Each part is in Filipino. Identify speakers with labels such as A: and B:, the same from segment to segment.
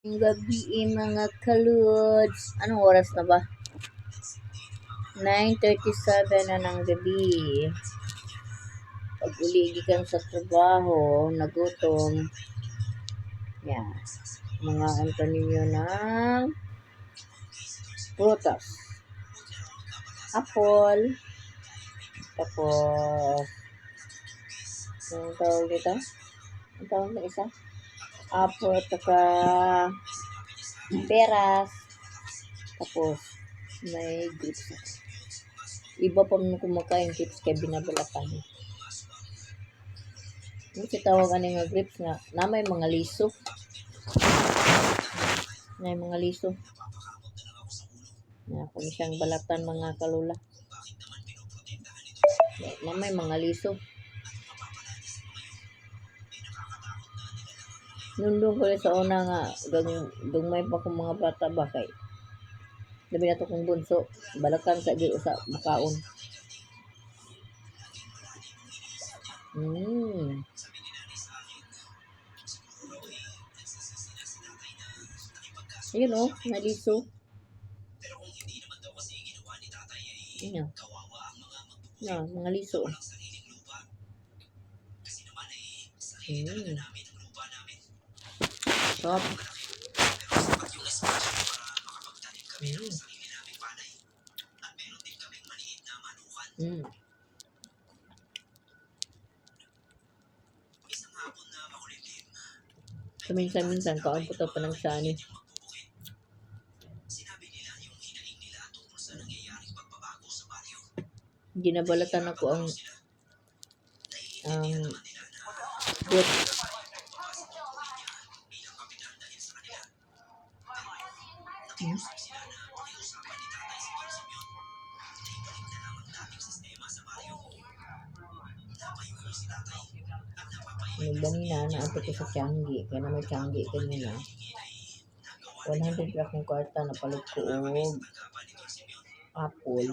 A: Ang gabi mga kaludes. Anong oras na ba? 9:37 na ng gabi. Pag uligi kang sa trabaho, nagutom. Yan. Mga anto ninyo ng prutas. Apple. Tapos, anong tawag dito? Ang tawag na isa? Apple, taka peras. Tapos, may grapes. Iba pa mo kumakain chips kaya binabalatan. Yung tawag nga grapes nga, na may mga liso. May mga liso. Na kung siyang balatan mga kalula. Na may mga liso. Nundong ko sa una nga, may pa kong mga bata ba kay. Labi na to kong bunso, balatan sa di sa makaon. Ayun o, naliso. Ayun o. Mga liso. Stop. Minsan kaon po ito pa ng sani. Ginabalatan ako ang fruit. Yung ganina na ato ko sa Changi, kaya na may Changi kanina. 100 ra kong kwarta na palit ko og apple,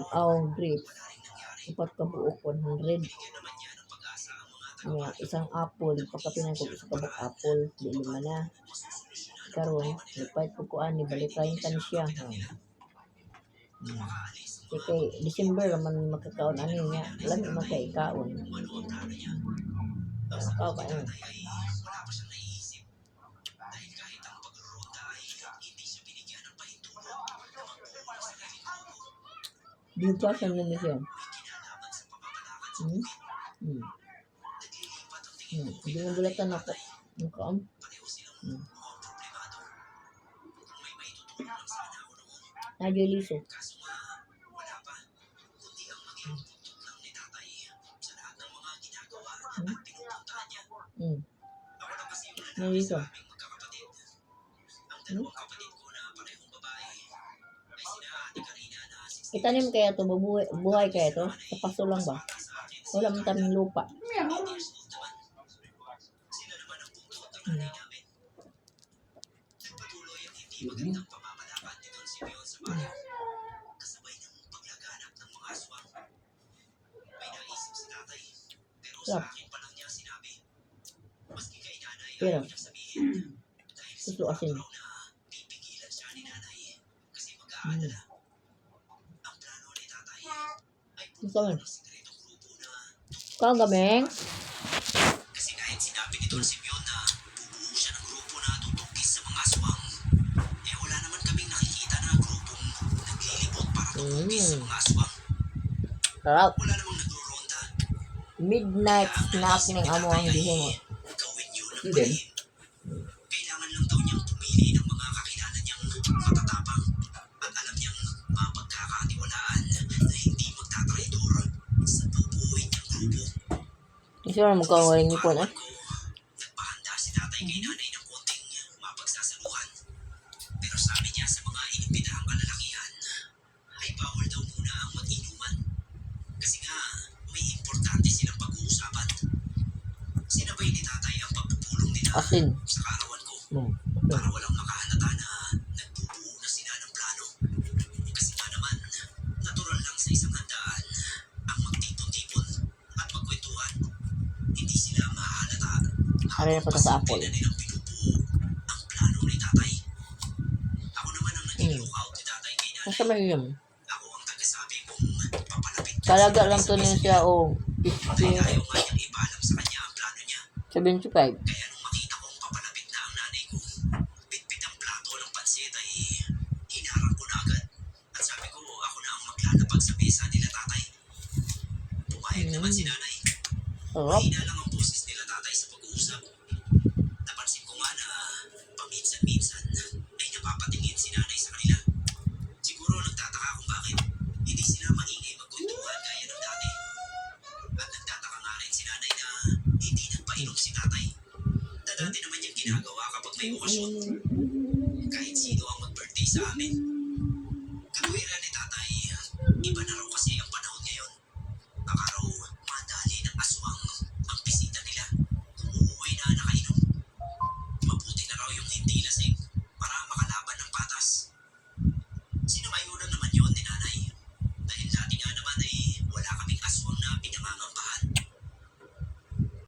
A: grapes. Upat ka buok 100. Isang apple, pagkapinan ko isa kabuk apple, di lima na. Karon, lipay ko ani balikayin kan siya. Kay December man makakaon ani niya, lami man kay kaon. Kao ba yun? Bukasan na siya. Hindi na bulatan ako. Nakaam. Nadyo liso. Naliso. Itanim kaya to, buhay kaya to? Sa paso lang ba? Wala man taming lupa. Sarap. Pero, gusto asin. Gusto man. Kagameng.
B: Kasi kahit sinabi ni Don Simeon na bubuo siya ng grupo na tutugis sa mga aswang, wala naman kaming nakikita na grupong naglilibot para tutugis sa mga aswang.
A: Sarap.
B: Wala namang nagro-ronda.
A: Midnight snack ng amo ang gihingo.
B: Gawin yun ng mali. Kailangan lang daw niyang pumili ng mga kakilala niyang matatapang at alam niyang mapagkakatiwalaan na hindi magtatraidor sa bubuoy niyang grupo.
A: Isa na magkawaling nipon
B: Nagpahanda si tatay kay nanay ng konting mapagsasaluhan. Pero sabi niya sa mga inimbitahang kalalakihan ay bawal daw muna ang mag-inuman. Kasi nga may importante silang pag-uusapan. Sinabay ni tatay ang pagpupulong nila sa kaarawan ko para walang makahalata na nagbubuo na sila ng plano. Kasi nga naman, natural lang sa isang handaan ang magtipon-tipon at magkwentuhan. Hindi sila mahalata
A: Ano na po sa apple?
B: nilang pinubuo ang plano ni tatay.
A: Nasa may yun.
B: Ako ang tagasabi kung papalapit ka
A: Talaga
B: sa
A: lang to niya siya o
B: Dahil ayaw nga niyang ipaalam sa kanya ang plano niya.
A: 75.
B: Kaya nung makita kong papalapit na ang nanay ko, bitbit ang plato ng pansit ay hinarang ko na agad. At sabi ko, ako na ang maglalapag sa mesa nila tatay. Pumayag naman si nanay.
A: Sarap.
B: Mahina lang ang boses nila tatay sa pag-uusap. Napansin ko nga na paminsan-minsan ay napapatingin si nanay sa kanila. Siguro nagtataka kung bakit hindi sila maingay magkuntuhan gaya ng dati. At nagtataka nga rin si nanay na hindi nagpainom si tatay. Na dati naman niyang ginagawa kapag may okasyon. Kahit sino ang mag-birthday sa amin. Katuwiran ni tatay, iba na raw kasi ang panahon ngayon. Baka raw madali ng aswang ang bisita nila kung uuwi na nakainom. Mabuti na raw yung hindi lasing para makalaban ng patas. Sinamayunan naman yun ni nanay. Dahil dati nga naman ay wala kaming aswang na pinangangamba.